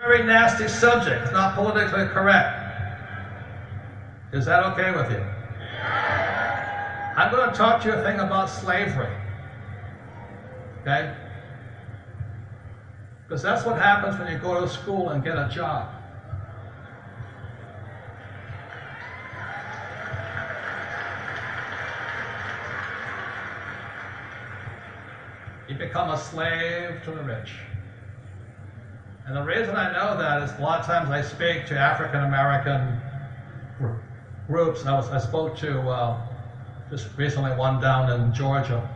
Very nasty subject. It's not politically correct. Is that okay with you? I'm going to talk to you a thing about slavery. Okay? Because that's what happens when you go to school and get a job. You become a slave to the rich. And the reason I know that is a lot of times I speak to African American groups. I spoke to just recently one down in Georgia.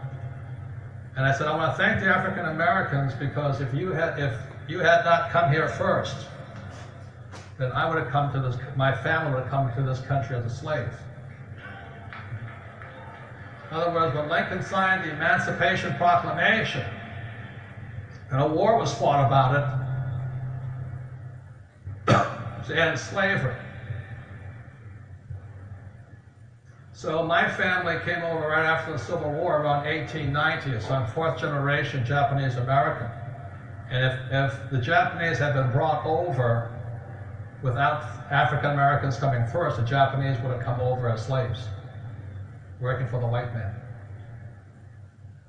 And I said, I want to thank the African Americans because if you had not come here first, then I would have come to this, my family would have come to this country as a slave. In other words, when Lincoln signed the Emancipation Proclamation, and a war was fought about it to end slavery. So my family came over right after the Civil War, around 1890, so I'm fourth generation Japanese American. And if the Japanese had been brought over without African Americans coming first, the Japanese would have come over as slaves, working for the white man.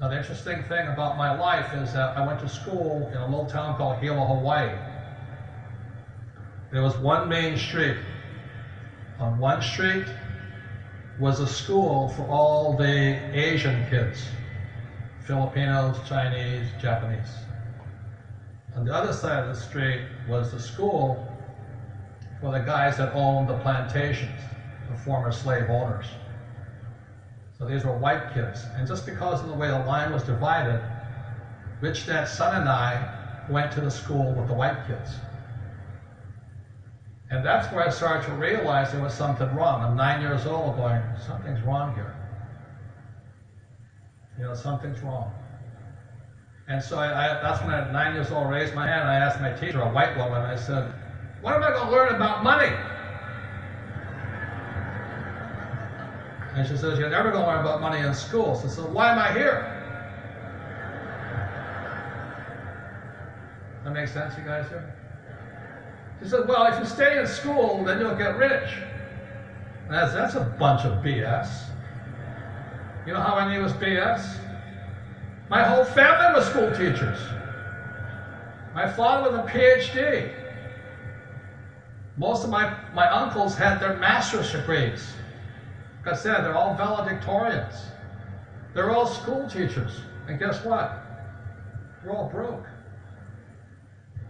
Now the interesting thing about my life is that I went to school in a little town called Hilo, Hawaii. There was one main street. On one street was a school for all the Asian kids, Filipinos, Chinese, Japanese. On the other side of the street was the school for the guys that owned the plantations, the former slave owners. So these were white kids. And just because of the way the line was divided, Rich Dad's son and I went to the school with the white kids. And that's where I started to realize there was something wrong. I'm 9 years old going, something's wrong here. You know, something's wrong. And so that's when I, at 9 years old, raised my hand and I asked my teacher, a white woman, I said, what am I going to learn about money? And she says, you're never going to learn about money in school. So I said, why am I here? That makes sense, you guys here? She said, well, if you stay in school, then you'll get rich. And that's a bunch of BS. You know how I knew it was BS? My whole family was school teachers. My father was a PhD. Most of my uncles had their master's degrees. Like I said, they're all valedictorians. They're all school teachers. And guess what? We're all broke.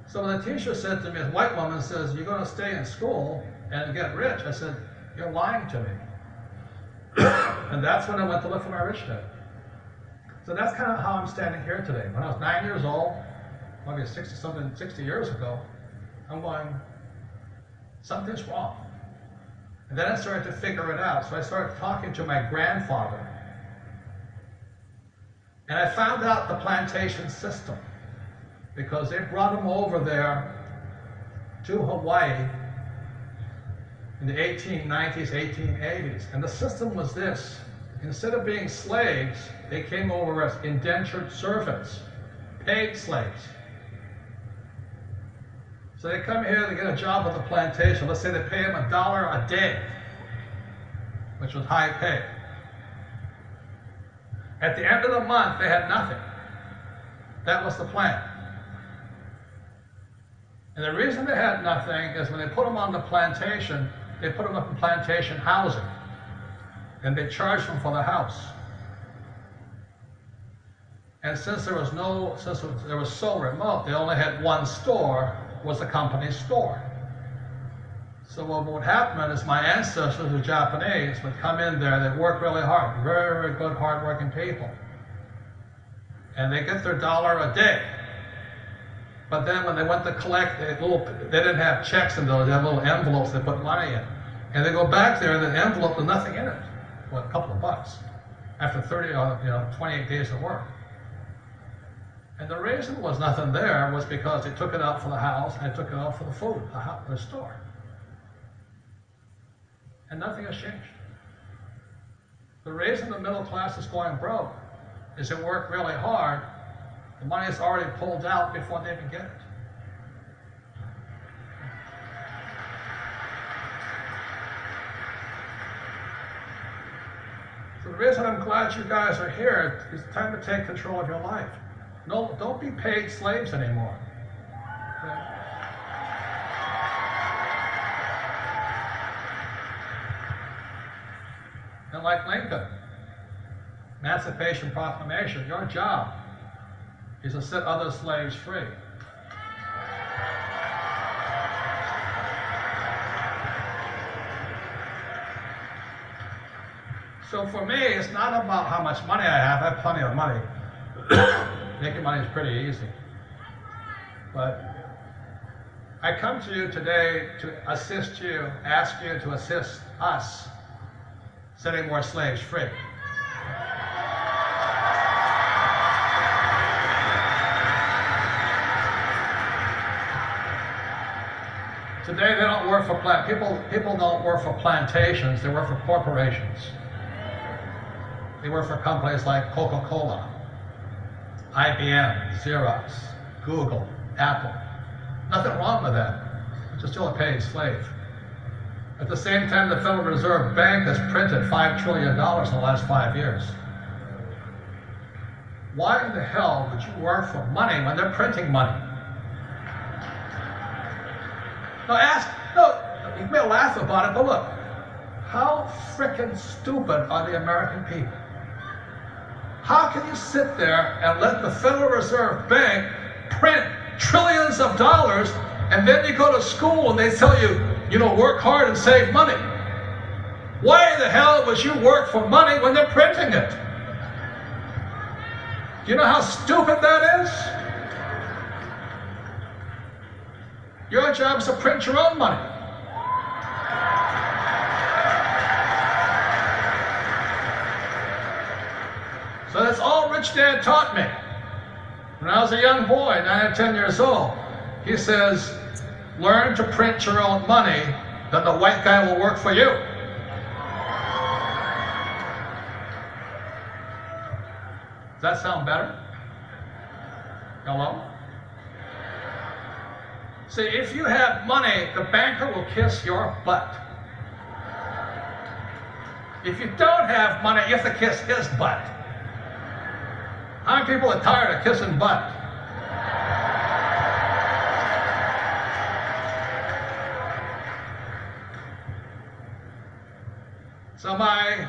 So when the teacher said to me, a white woman says, you're going to stay in school and get rich, I said, you're lying to me. And that's when I went to look for my rich dad. So that's kind of how I'm standing here today. When I was 9 years old, maybe 60 years ago, I'm going, something's wrong. And then I started to figure it out. So I started talking to my grandfather. And I found out the plantation system, because they brought him over there to Hawaii in the 1890s, 1880s. And the system was this. Instead of being slaves, they came over as indentured servants, paid slaves. So they come here, they get a job at the plantation. Let's say they pay them $1 a day, which was high pay. At the end of the month, they had nothing. That was the plan. And the reason they had nothing is when they put them on the plantation, they put them up in plantation housing. And they charged them for the house. And since there was so remote, they only had one store, was the company's store. So what would happen is my ancestors, who were Japanese, would come in there, they'd work really hard, very, very good, hard-working people. And they get their $1 a day. But then when they went to collect, they didn't have checks in those, they had little envelopes they put money in. And they go back there and the envelope with nothing in it. Well, a couple of bucks. After 28 days of work. And the reason was nothing there was because they took it out for the house and they took it out for the food, the store. And nothing has changed. The reason the middle class is going broke is they work really hard. The money is already pulled out before they even get it. reason I'm glad you guys are here is it's time to take control of your life. No, don't be paid slaves anymore. Okay? And like Lincoln, Emancipation Proclamation, your job is to set other slaves free. So for me, it's not about how much money I have. I have plenty of money. Making money is pretty easy. But I come to you today to assist you, ask you to assist us setting more slaves free. Today they don't work for people don't work for plantations, they work for corporations. They work for companies like Coca-Cola, IBM, Xerox, Google, Apple. Nothing wrong with that. You're still a paid slave. At the same time, the Federal Reserve Bank has printed $5 trillion in the last 5 years. Why in the hell would you work for money when they're printing money? You may laugh about it, but look, how frickin' stupid are the American people? How can you sit there and let the Federal Reserve Bank print trillions of dollars, and then you go to school and they tell you, work hard and save money? Why the hell would you work for money when they're printing it? Do you know how stupid that is? Your job is to print your own money. So that's all Rich Dad taught me. When I was a young boy, 9 or 10 years old, he says, learn to print your own money, then the white guy will work for you. Does that sound better? Hello? See, if you have money, the banker will kiss your butt. If you don't have money, you have to kiss his butt. How many people are tired of kissing butt? So my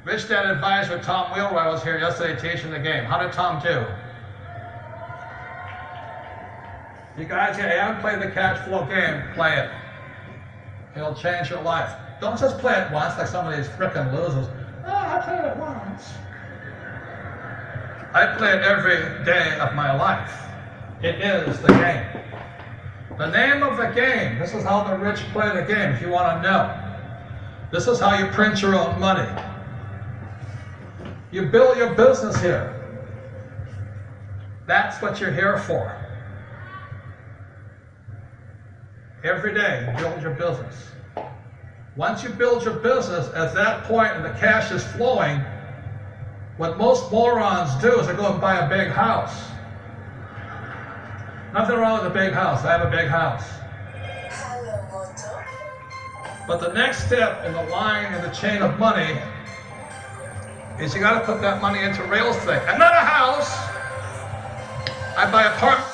Rich Dad advisor, Tom Wheelwright, was here yesterday teaching the game. How did Tom do? You guys, hey, I haven't played the cash flow game, play it. It'll change your life. Don't just play it once like some of these frickin' losers. Oh, I played it once. I play it every day of my life. It is the game. The name of the game, this is how the rich play the game, if you want to know. This is how you print your own money. You build your business here. That's what you're here for. Every day, build your business. Once you build your business, at that point and the cash is flowing, what most morons do is they go and buy a big house. Nothing wrong with a big house. I have a big house. But the next step in the line in the chain of money is you got to put that money into real estate. And not a house. I buy apartments.